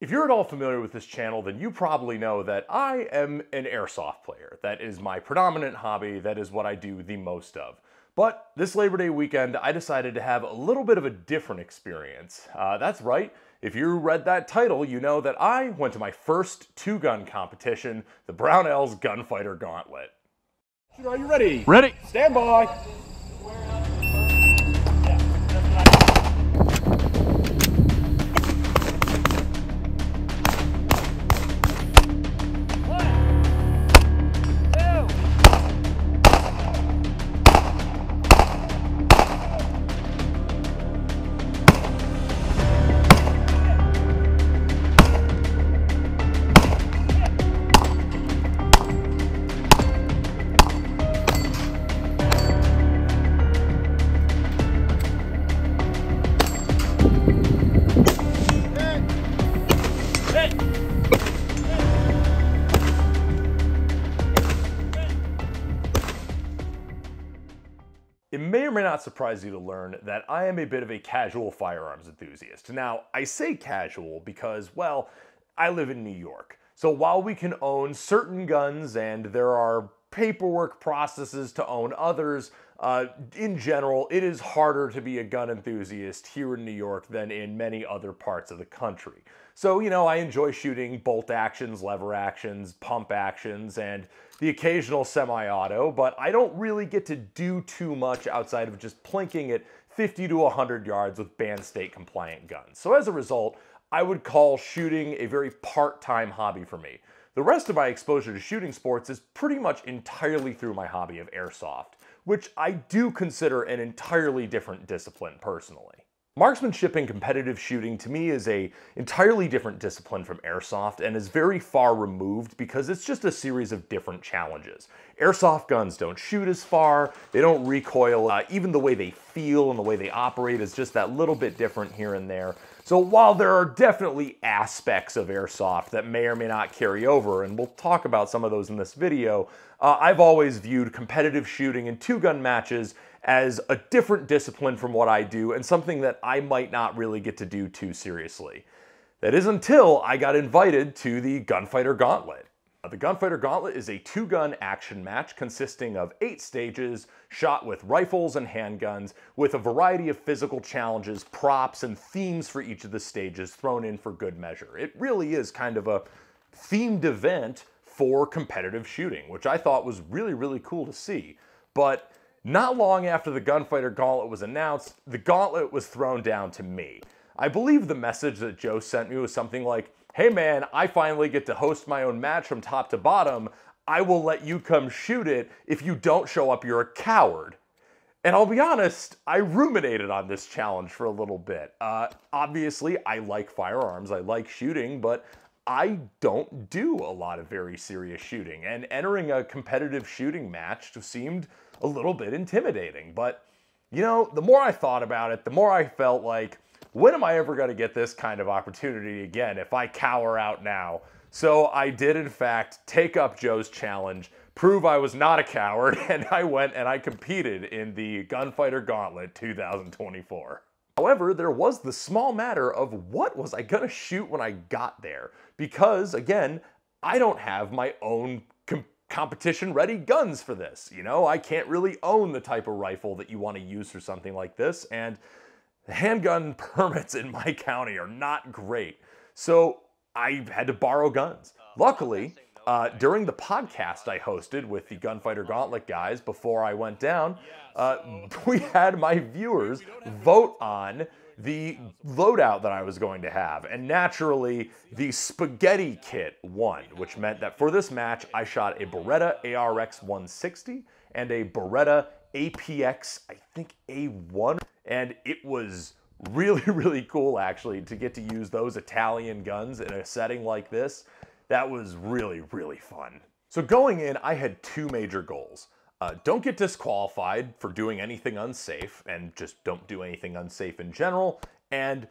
If you're at all familiar with this channel, then you probably know that I am an airsoft player. That is my predominant hobby. That is what I do the most of. But this Labor Day weekend, I decided to have a little bit of a different experience. That's right. If you read that title, you know that I went to my first two-gun competition, the Brownells Gunfighter Gauntlet. Are you ready? Ready. Stand by. It may or may not surprise you to learn that I am a bit of a casual firearms enthusiast. Now, I say casual because, well, I live in New York. So while we can own certain guns and there are paperwork processes to own others, in general, it is harder to be a gun enthusiast here in New York than in many other parts of the country. So, you know, I enjoy shooting bolt actions, lever actions, pump actions, and the occasional semi-auto, but I don't really get to do too much outside of just plinking at 50 to 100 yards with banned state compliant guns. So as a result, I would call shooting a very part-time hobby for me. The rest of my exposure to shooting sports is pretty much entirely through my hobby of airsoft, which I do consider an entirely different discipline personally. Marksmanship and competitive shooting to me is an entirely different discipline from airsoft and is very far removed because it's just a series of different challenges. Airsoft guns don't shoot as far, they don't recoil, even the way they feel and the way they operate is just that little bit different here and there. So while there are definitely aspects of airsoft that may or may not carry over, and we'll talk about some of those in this video, I've always viewed competitive shooting and two-gun matches as a different discipline from what I do and something that I might not really get to do too seriously. That is until I got invited to the Gunfighter Gauntlet. The Gunfighter Gauntlet is a two-gun action match consisting of 8 stages, shot with rifles and handguns, with a variety of physical challenges, props, and themes for each of the stages thrown in for good measure. It really is kind of a themed event for competitive shooting, which I thought was really, really cool to see. But not long after the Gunfighter Gauntlet was announced, the gauntlet was thrown down to me. I believe the message that Joe sent me was something like, "Hey man, I finally get to host my own match from top to bottom. I will let you come shoot it. If you don't show up, you're a coward." And I'll be honest, I ruminated on this challenge for a little bit. Obviously, I like firearms, I like shooting, but I don't do a lot of very serious shooting, and entering a competitive shooting match just seemed a little bit intimidating. But, you know, the more I thought about it, the more I felt like, when am I ever going to get this kind of opportunity again if I cower out now? So I did, in fact, take up Joe's challenge, prove I was not a coward, and I went and I competed in the Gunfighter Gauntlet 2024. However, there was the small matter of what was I gonna shoot when I got there? Because, again, I don't have my own competition-ready guns for this. You know, I can't really own the type of rifle that you want to use for something like this, and the handgun permits in my county are not great. So I had to borrow guns. Luckily, during the podcast I hosted with the Gunfighter Gauntlet guys before I went down, we had my viewers vote on the loadout that I was going to have. And naturally, the spaghetti kit won, which meant that for this match, I shot a Beretta ARX 160 and a Beretta APX, I think A1. And it was really, really cool, actually, to get to use those Italian guns in a setting like this. That was really, really fun. So going in, I had 2 major goals. Don't get disqualified for doing anything unsafe, and just don't do anything unsafe in general, and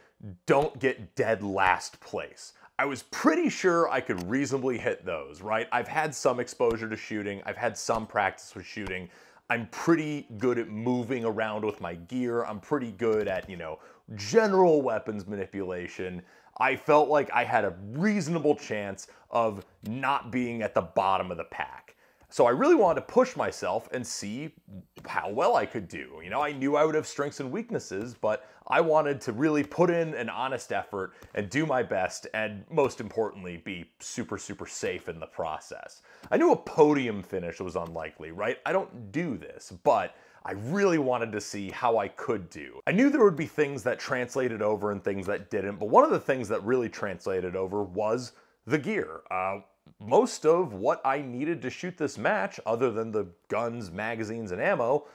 don't get dead last place. I was pretty sure I could reasonably hit those, right? I've had some exposure to shooting, I've had some practice with shooting. I'm pretty good at moving around with my gear. I'm pretty good at, you know, general weapons manipulation. I felt like I had a reasonable chance of not being at the bottom of the pack. So I really wanted to push myself and see how well I could do. You know, I knew I would have strengths and weaknesses, but I wanted to really put in an honest effort and do my best, and most importantly, be super, super safe in the process. I knew a podium finish was unlikely, right? I don't do this, but I really wanted to see how I could do. I knew there would be things that translated over and things that didn't, but one of the things that really translated over was the gear. Most of what I needed to shoot this match, other than the guns, magazines, and ammo,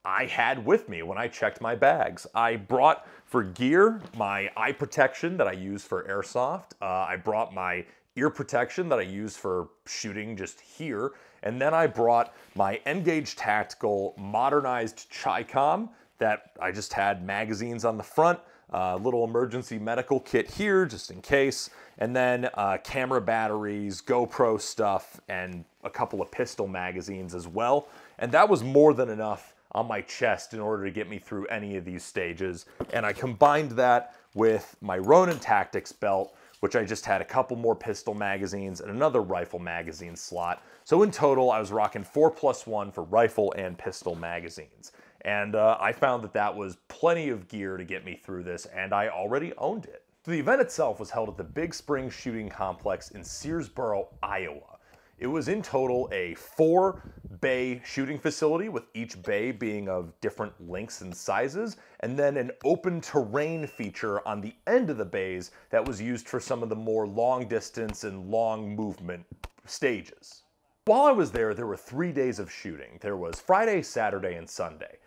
I had with me when I checked my bags. I brought, for gear, my eye protection that I use for Airsoft. I brought my ear protection that I use for shooting just here. And then I brought my N-Gage Tactical modernized Chi-Com that I just had magazines on the front, little emergency medical kit here just in case, and then camera batteries, GoPro stuff, and a couple of pistol magazines as well. And that was more than enough on my chest in order to get me through any of these stages. And I combined that with my Ronin Tactics belt, which I just had a couple more pistol magazines and another rifle magazine slot. So in total, I was rocking 4+1 for rifle and pistol magazines. And I found that that was plenty of gear to get me through this, and I already owned it. So the event itself was held at the Big Spring Shooting Complex in Searsboro, Iowa. It was in total a 4-bay shooting facility, with each bay being of different lengths and sizes, and then an open terrain feature on the end of the bays that was used for some of the more long distance and long movement stages. While I was there were 3 days of shooting. There was Friday, Saturday, and Sunday.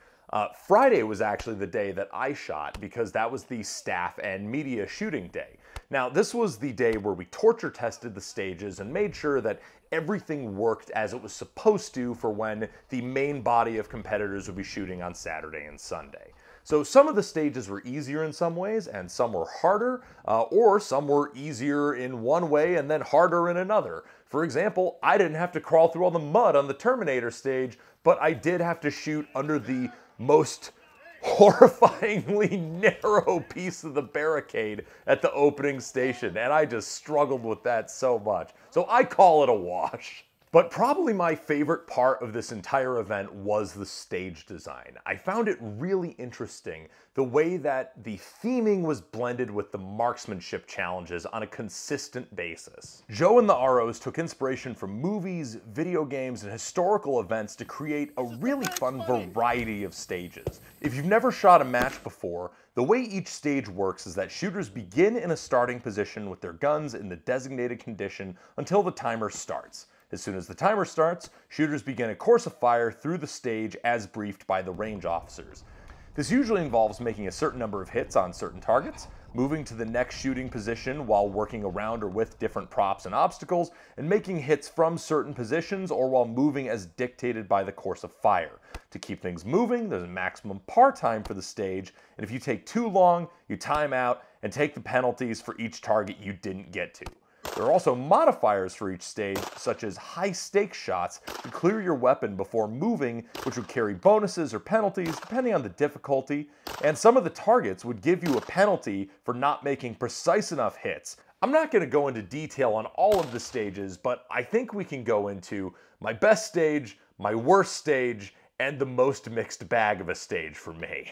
Friday was actually the day that I shot because that was the staff and media shooting day. Now, this was the day where we torture tested the stages and made sure that everything worked as it was supposed to for when the main body of competitors would be shooting on Saturday and Sunday. So some of the stages were easier in some ways and some were harder, or some were easier in one way and then harder in another. For example, I didn't have to crawl through all the mud on the Terminator stage, but I did have to shoot under the most horrifyingly narrow piece of the barricade at the opening station, and I just struggled with that so much. So I call it a wash. But probably my favorite part of this entire event was the stage design. I found it really interesting the way that the theming was blended with the marksmanship challenges on a consistent basis. Joe and the ROs took inspiration from movies, video games, and historical events to create a really fun variety of stages. If you've never shot a match before, the way each stage works is that shooters begin in a starting position with their guns in the designated condition until the timer starts. As soon as the timer starts, shooters begin a course of fire through the stage as briefed by the range officers. This usually involves making a certain number of hits on certain targets, moving to the next shooting position while working around or with different props and obstacles, and making hits from certain positions or while moving as dictated by the course of fire. To keep things moving, there's a maximum par time for the stage, and if you take too long, you time out and take the penalties for each target you didn't get to. There are also modifiers for each stage, such as high-stakes shots to clear your weapon before moving, which would carry bonuses or penalties depending on the difficulty, and some of the targets would give you a penalty for not making precise enough hits. I'm not going to go into detail on all of the stages, but I think we can go into my best stage, my worst stage, and the most mixed bag of a stage for me.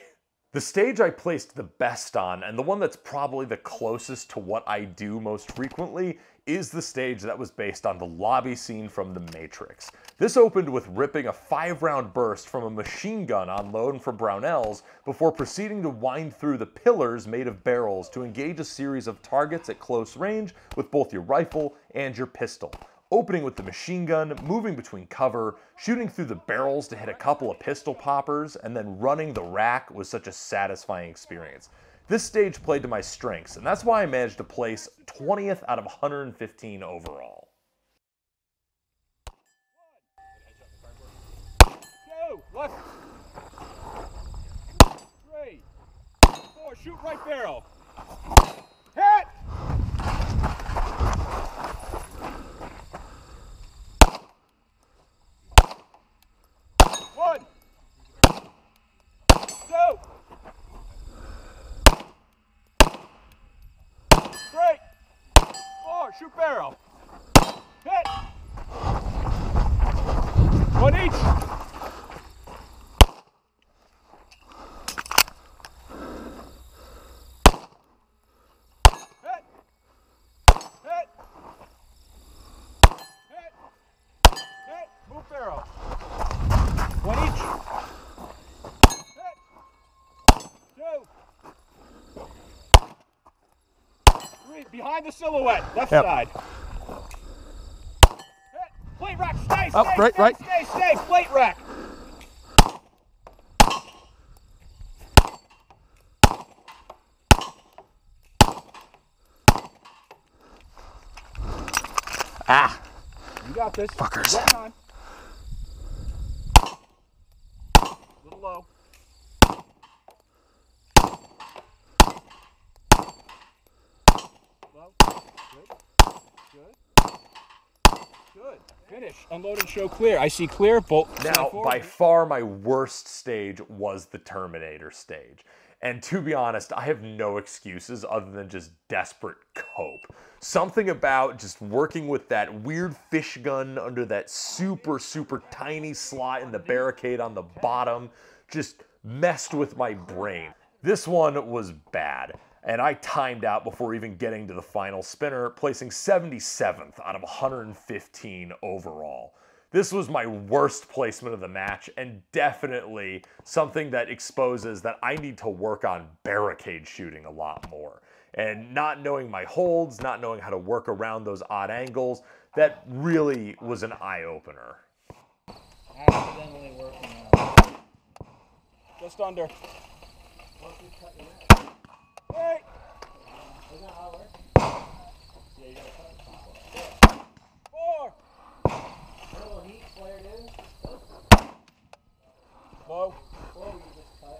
The stage I placed the best on, and the one that's probably the closest to what I do most frequently, is the stage that was based on the lobby scene from The Matrix. This opened with ripping a 5-round burst from a machine gun on loan from Brownells before proceeding to wind through the pillars made of barrels to engage a series of targets at close range with both your rifle and your pistol. Opening with the machine gun, moving between cover, shooting through the barrels to hit a couple of pistol poppers, and then running the rack was such a satisfying experience. This stage played to my strengths, and that's why I managed to place 20th out of 115 overall. 2, left, 3, 4, shoot right barrel. Hit! 1, 2, 3, shoot barrel. Hit. One each. Hit. Hit. Hit. Hit. Move barrel. One each. Hit. Two. Three. Behind the silhouette. Left side. Hit. Plate rack. Stay. Up, Stay. right, Stay. right. Stay. Stay. Plate rack. Ah, You got this. Fuckers. You got time. A little low. Low. Good. Good. Good. Finish. Unload and show clear. I see clear. Bolt. Now, by far my worst stage was the Terminator stage. And to be honest, I have no excuses other than just desperate cope. Something about just working with that weird fish gun under that super, super tiny slot in the barricade on the bottom just messed with my brain. This one was bad, and I timed out before even getting to the final spinner, placing 77th out of 115 overall. This was my worst placement of the match, and definitely something that exposes that I need to work on barricade shooting a lot more. And not knowing my holds, not knowing how to work around those odd angles, that really was an eye-opener. Accidentally working out. Just under. Hey. Isn't that how it works? Yeah, you gotta cut it. 4. Little heat flared in. Low. Before we just cut.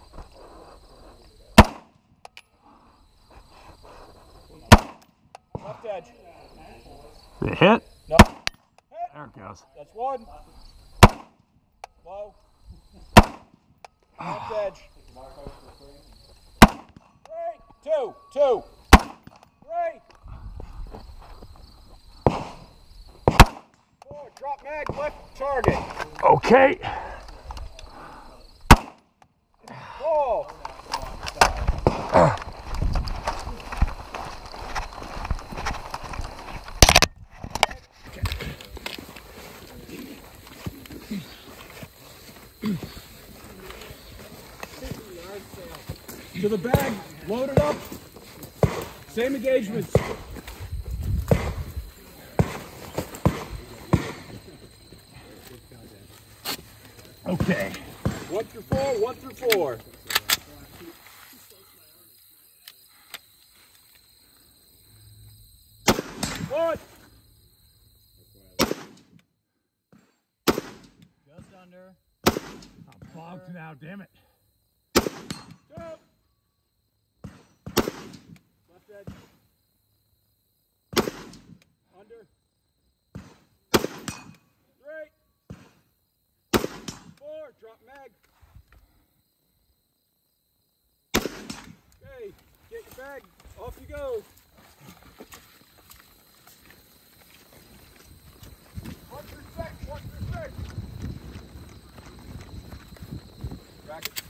Left edge. it hit. No. Hit. There it goes. That's 1. Low. Left edge. 3. 2. 2. 3. 4. Drop mag. Left target. Okay. 4. To the bag, load it up. Same engagements. Okay. 1 through 4, 1 through 4. One. Just under. I'm bogged now, damn it. 2. Left edge. Under. 3. 4. Drop mag. Okay, get your bag. Off you go. 1 through 6. 1 through 6. Rack it.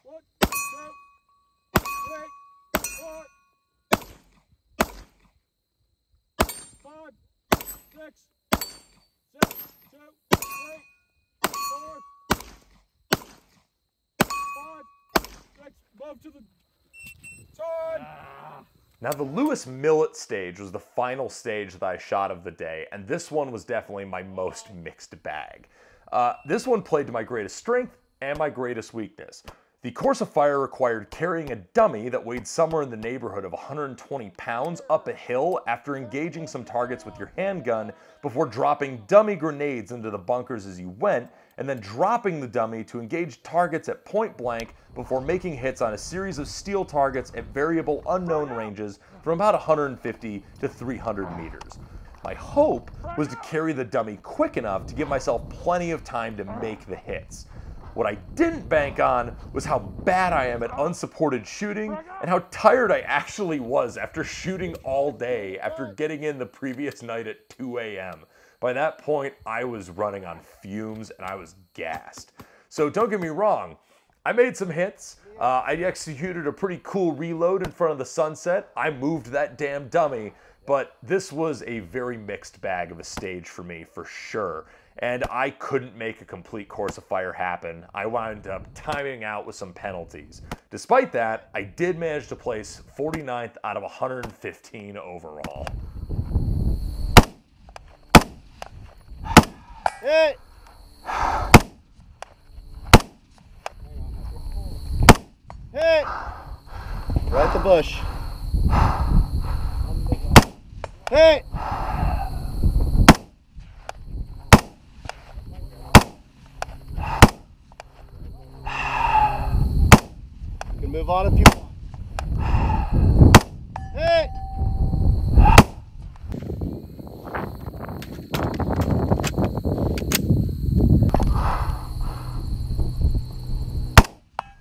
1, 2, 3, 4, 5, 6, 2, 3, 4, 5, 6. Move to the turn. Now the Lewis Millet stage was the final stage that I shot of the day, and this one was definitely my most mixed bag. This one played to my greatest strength and my greatest weakness. The course of fire required carrying a dummy that weighed somewhere in the neighborhood of 120 pounds up a hill after engaging some targets with your handgun before dropping dummy grenades into the bunkers as you went, and then dropping the dummy to engage targets at point blank before making hits on a series of steel targets at variable unknown ranges from about 150 to 300 meters. My hope was to carry the dummy quick enough to give myself plenty of time to make the hits. What I didn't bank on was how bad I am at unsupported shooting and how tired I actually was after shooting all day after getting in the previous night at 2 a.m. By that point, I was running on fumes and I was gassed. So don't get me wrong, I made some hits. I executed a pretty cool reload in front of the sunset. I moved that damn dummy, but this was a very mixed bag of a stage for me, for sure. And I couldn't make a complete course of fire happen. I wound up timing out with some penalties. Despite that, I did manage to place 49th out of 115 overall. Hey! Hey! Right the bush. Hey! You can move on if you want. Hey!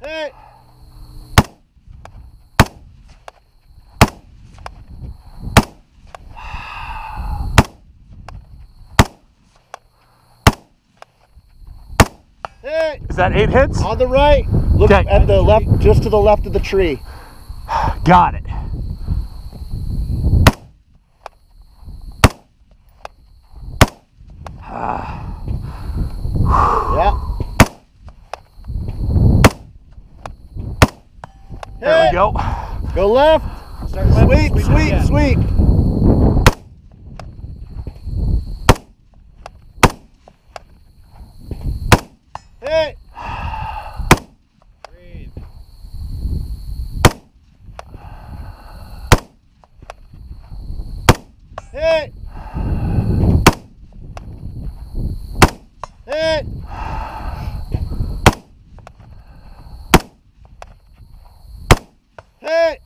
Hey! Hey! Is that 8 hits? On the right. Look Okay. at the left, just to the left of the tree. Got it. Yeah. There we go. Go left. Start left, Sweep, sweep, again. sweep. Hey. Breathe. Hey. Hey. Hey.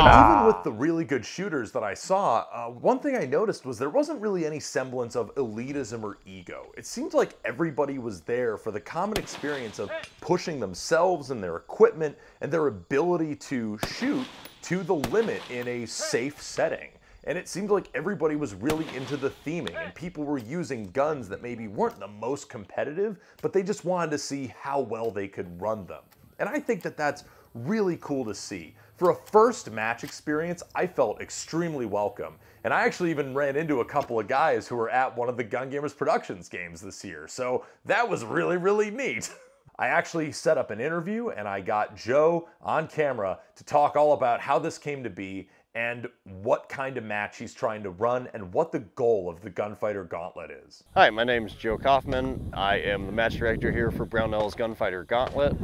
Even with the really good shooters that I saw, one thing I noticed was there wasn't really any semblance of elitism or ego. It seemed like everybody was there for the common experience of pushing themselves and their equipment and their ability to shoot to the limit in a safe setting. And it seemed like everybody was really into the theming, and people were using guns that maybe weren't the most competitive, but they just wanted to see how well they could run them. And I think that that's really cool to see. For a first match experience, I felt extremely welcome. And I actually even ran into a couple of guys who were at one of the Gun Gamers Productions games this year. So that was really, really neat. I actually set up an interview and I got Joe on camera to talk all about how this came to be and what kind of match he's trying to run and what the goal of the Gunfighter Gauntlet is. Hi, my name is Joe Kaufman. I am the match director here for Brownells Gunfighter Gauntlet.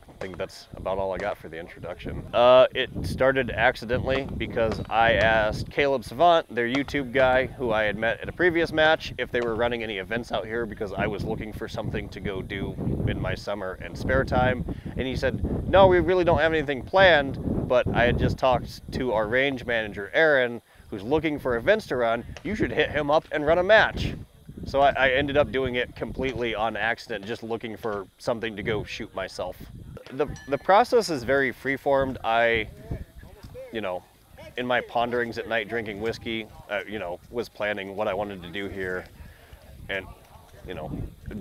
I think that's about all I got for the introduction. It started accidentally because I asked Caleb Savant, their YouTube guy, who I had met at a previous match, if they were running any events out here because I was looking for something to go do in my summer and spare time. And he said, no, we really don't have anything planned, but I had just talked to our range manager, Aaron, who's looking for events to run. You should hit him up and run a match. So I ended up doing it completely on accident, just looking for something to go shoot myself. The process is very free-formed. I, in my ponderings at night drinking whiskey, was planning what I wanted to do here, and,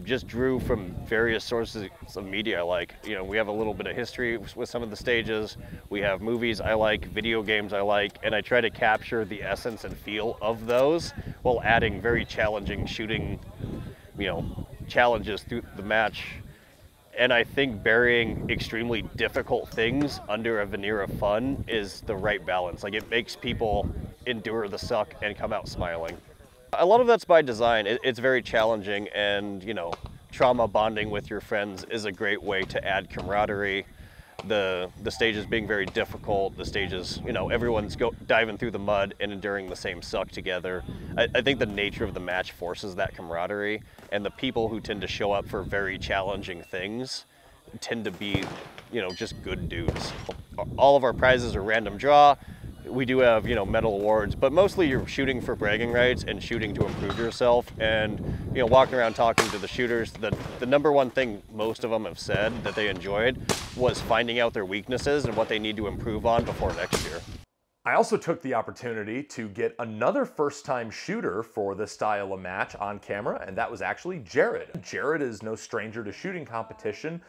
just drew from various sources of media I like. We have a little bit of history with some of the stages. We have movies I like, video games I like, and I try to capture the essence and feel of those while adding very challenging shooting, challenges through the match. And I think burying extremely difficult things under a veneer of fun is the right balance. Like, it makes people endure the suck and come out smiling. A lot of that's by design. It's very challenging, and trauma bonding with your friends is a great way to add camaraderie. The stages being very difficult, the stages, everyone's diving through the mud and enduring the same suck together. I think the nature of the match forces that camaraderie, and the people who tend to show up for very challenging things tend to be, just good dudes. All of our prizes are random draw. we do have, you know, medal awards, but mostly you're shooting for bragging rights and shooting to improve yourself. And, you know, walking around talking to the shooters, the number one thing most of them have said that they enjoyed was finding out their weaknesses and what they need to improve on before next year. I also took the opportunity to get another first-time shooter for this style of match on camera, and that was actually Jared. Jared is no stranger to shooting competition.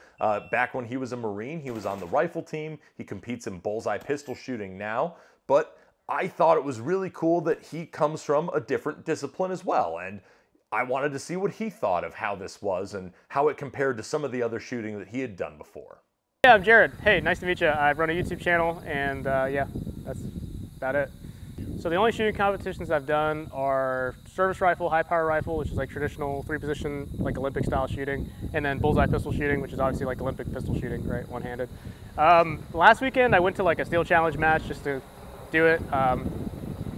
Back when he was a Marine, he was on the rifle team. He competes in bullseye pistol shooting now, but I thought it was really cool that he comes from a different discipline as well, and I wanted to see what he thought of how this was and how it compared to some of the other shooting that he had done before. Yeah, I'm Jared. Hey, nice to meet you. I run a YouTube channel, and yeah, that's about it. So the only shooting competitions I've done are service rifle, high power rifle, which is like traditional 3-position, like Olympic style shooting, and then bullseye pistol shooting, which is obviously like Olympic pistol shooting, right, one-handed. Last weekend I went to like a steel challenge match just to do it.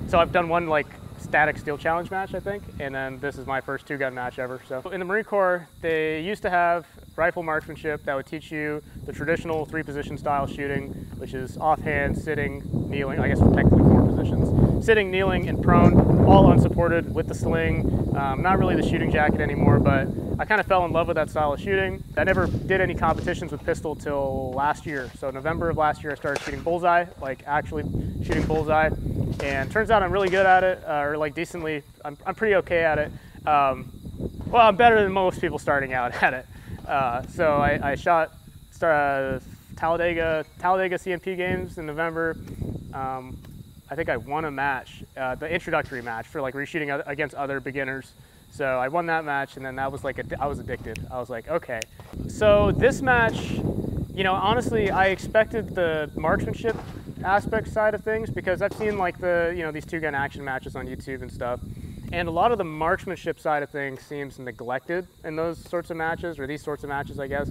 So I've done one like static steel challenge match, I think, and then this is my first 2-gun match ever. So in the Marine Corps, they used to have rifle marksmanship that would teach you the traditional 3-position style shooting, which is offhand, sitting, kneeling, I guess technically 4 positions, sitting, kneeling, and prone, all unsupported with the sling. Not really the shooting jacket anymore, but I kind of fell in love with that style of shooting. I never did any competitions with pistol till last year. So November of last year, I started shooting bullseye, like actually shooting bullseye. And turns out I'm really good at it, or like decently, I'm pretty okay at it. Well, I'm better than most people starting out at it. So I shot Talladega CMP games in November. I think I won a match, the introductory match for like reshooting against other beginners. So I won that match, and then that was like, I was addicted. I was like, okay. So this match, you know, honestly, I expected the marksmanship aspect side of things because I've seen like these 2-gun action matches on YouTube and stuff, and a lot of the marksmanship side of things seems neglected in those sorts of matches, or these sorts of matches, I guess.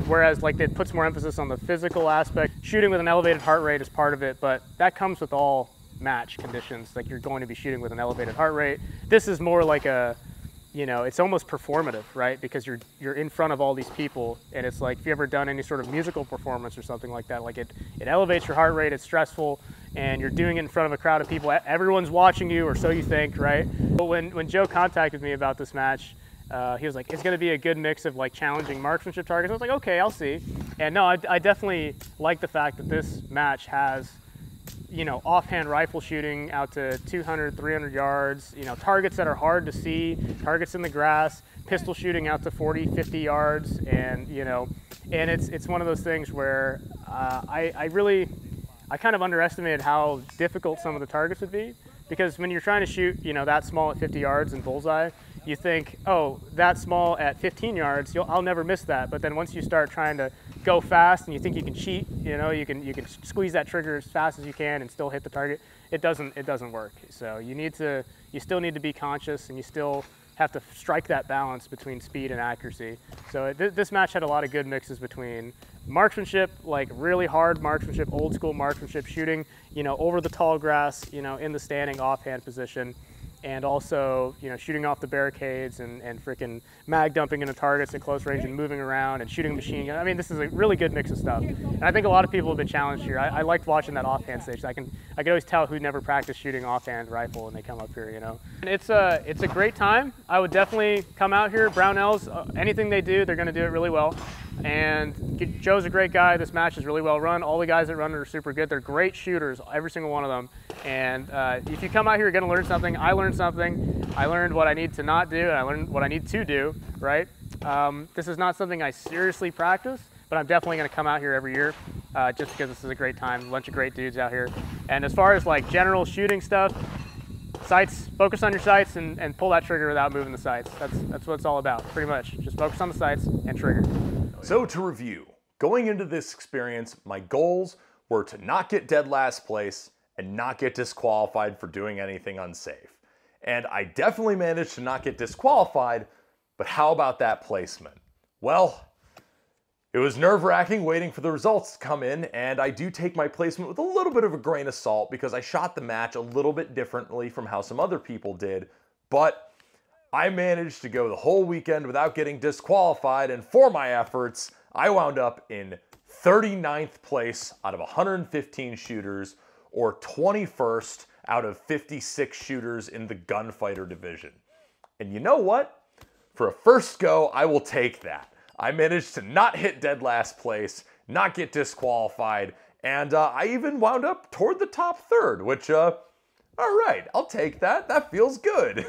Whereas like it puts more emphasis on the physical aspect. Shooting with an elevated heart rate is part of it, but that comes with all match conditions. Like you're going to be shooting with an elevated heart rate. This is more like a, you know, it's almost performative, right? Because you're in front of all these people, and it's like, if you ever done any sort of musical performance or something like that, like it elevates your heart rate, it's stressful, and you're doing it in front of a crowd of people. Everyone's watching you, or so you think, right? But when Joe contacted me about this match, he was like, it's going to be a good mix of like challenging marksmanship targets. I was like, okay, I'll see. And no, I definitely like the fact that this match has, you know, offhand rifle shooting out to 200, 300 yards, you know, targets that are hard to see, targets in the grass, pistol shooting out to 40, 50 yards. And, you know, and it's one of those things where I kind of underestimated how difficult some of the targets would be, because when you're trying to shoot, you know, that small at 50 yards in bullseye, you think, oh, that small at 15 yards, I'll never miss that. But then once you start trying to go fast and you think you can cheat, you know, you can squeeze that trigger as fast as you can and still hit the target, it doesn't work. So you still need to be conscious, and you still have to strike that balance between speed and accuracy. So this match had a lot of good mixes between marksmanship, like really hard marksmanship, old school marksmanship, shooting, you know, over the tall grass, you know, in the standing offhand position, and also, you know, shooting off the barricades and freaking mag dumping into targets at close range and moving around and shooting a machine gun. I mean, this is a really good mix of stuff. And I think a lot of people have been challenged here. I liked watching that offhand stage. I can always tell who never practiced shooting offhand rifle when they come up here, you know. And it's a great time. I would definitely come out here. Brownells, anything they do, they're going to do it really well. And Joe's a great guy. This match is really well run. All the guys that run it are super good. They're great shooters, every single one of them. And if you come out here, you're going to learn something. I learned something. I learned what I need to not do, and I learned what I need to do, right? This is not something I seriously practice, but I'm definitely going to come out here every year just because this is a great time. A bunch of great dudes out here. And as far as like general shooting stuff, sights, focus on your sights and pull that trigger without moving the sights. That's what it's all about, pretty much. Just focus on the sights and trigger. So to review, going into this experience, my goals were to not get dead last place and not get disqualified for doing anything unsafe. And I definitely managed to not get disqualified, but how about that placement? Well, it was nerve-wracking waiting for the results to come in, and I do take my placement with a little bit of a grain of salt because I shot the match a little bit differently from how some other people did, but I managed to go the whole weekend without getting disqualified, and for my efforts, I wound up in 39th place out of 115 shooters, or 21st out of 56 shooters in the gunfighter division. And you know what? For a first go, I will take that. I managed to not hit dead last place, not get disqualified, and I even wound up toward the top third, which, all right, I'll take that. That feels good.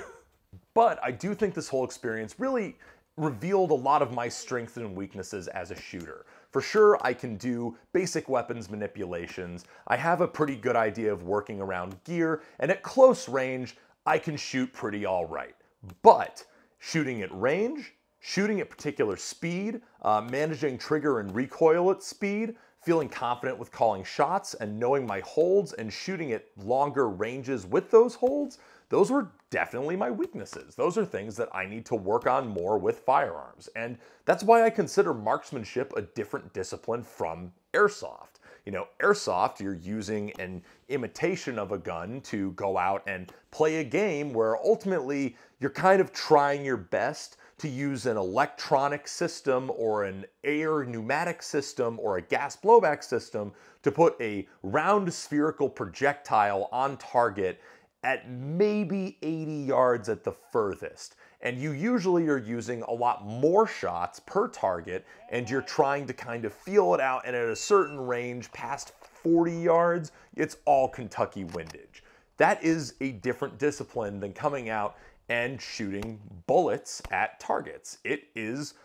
But I do think this whole experience really revealed a lot of my strengths and weaknesses as a shooter. For sure, I can do basic weapons manipulations. I have a pretty good idea of working around gear, and at close range, I can shoot pretty all right. But shooting at range, shooting at particular speed, managing trigger and recoil at speed, feeling confident with calling shots and knowing my holds and shooting at longer ranges with those holds, those were definitely my weaknesses. Those are things that I need to work on more with firearms. And that's why I consider marksmanship a different discipline from airsoft. You know, airsoft, you're using an imitation of a gun to go out and play a game where ultimately you're kind of trying your best to use an electronic system or an air pneumatic system or a gas blowback system to put a round spherical projectile on target at maybe 80 yards at the furthest. And you usually are using a lot more shots per target, and you're trying to kind of feel it out, and at a certain range past 40 yards, it's all Kentucky windage. That is a different discipline than coming out and shooting bullets at targets. It is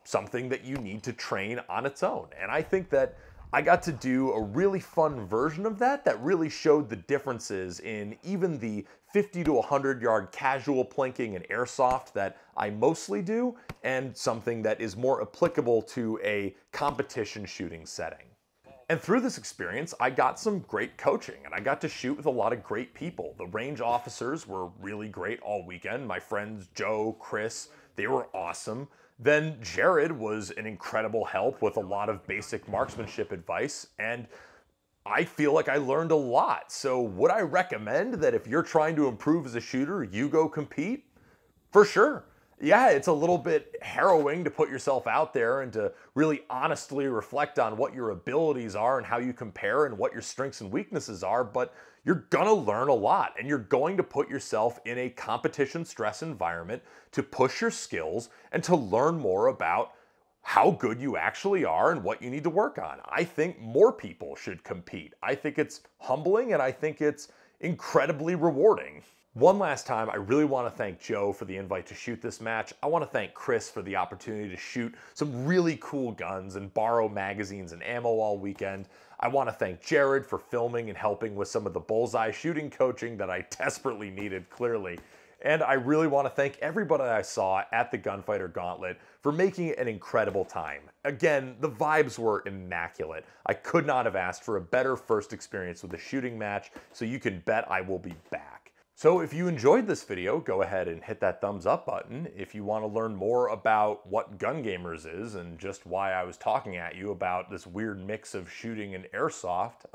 something that you need to train on its own. And I think that I got to do a really fun version of that that really showed the differences in even the 50 to 100 yard casual plinking and airsoft that I mostly do, and something that is more applicable to a competition shooting setting. And through this experience, I got some great coaching, and I got to shoot with a lot of great people. The range officers were really great all weekend. My friends Joe, Chris, they were awesome. Then Jared was an incredible help with a lot of basic marksmanship advice, and I feel like I learned a lot. So would I recommend that if you're trying to improve as a shooter, you go compete? For sure. Yeah, it's a little bit harrowing to put yourself out there and to really honestly reflect on what your abilities are and how you compare and what your strengths and weaknesses are, but you're gonna learn a lot, and you're going to put yourself in a competition stress environment to push your skills and to learn more about how good you actually are and what you need to work on. I think more people should compete. I think it's humbling, and I think it's incredibly rewarding. One last time, I really want to thank Joe for the invite to shoot this match. I want to thank Chris for the opportunity to shoot some really cool guns and borrow magazines and ammo all weekend. I want to thank Jared for filming and helping with some of the bullseye shooting coaching that I desperately needed, clearly. And I really want to thank everybody I saw at the Gunfighter Gauntlet for making it an incredible time. Again, the vibes were immaculate. I could not have asked for a better first experience with a shooting match, so you can bet I will be back. So if you enjoyed this video, go ahead and hit that thumbs up button. If you want to learn more about what Gun Gamers is and just why I was talking at you about this weird mix of shooting and airsoft,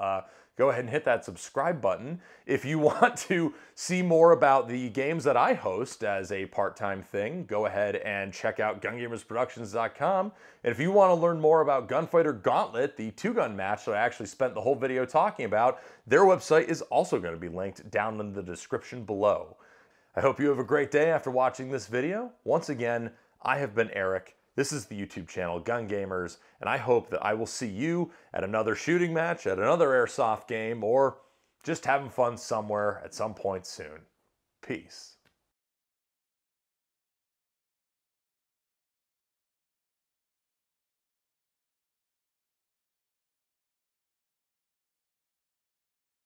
go ahead and hit that subscribe button. If you want to see more about the games that I host as a part-time thing, go ahead and check out gungamersproductions.com. And if you want to learn more about Gunfighter Gauntlet, the two-gun match that I actually spent the whole video talking about, their website is also going to be linked down in the description below. I hope you have a great day after watching this video. Once again, I have been Eric. This is the YouTube channel Gun Gamers, and I hope that I will see you at another shooting match, at another airsoft game, or just having fun somewhere at some point soon. Peace.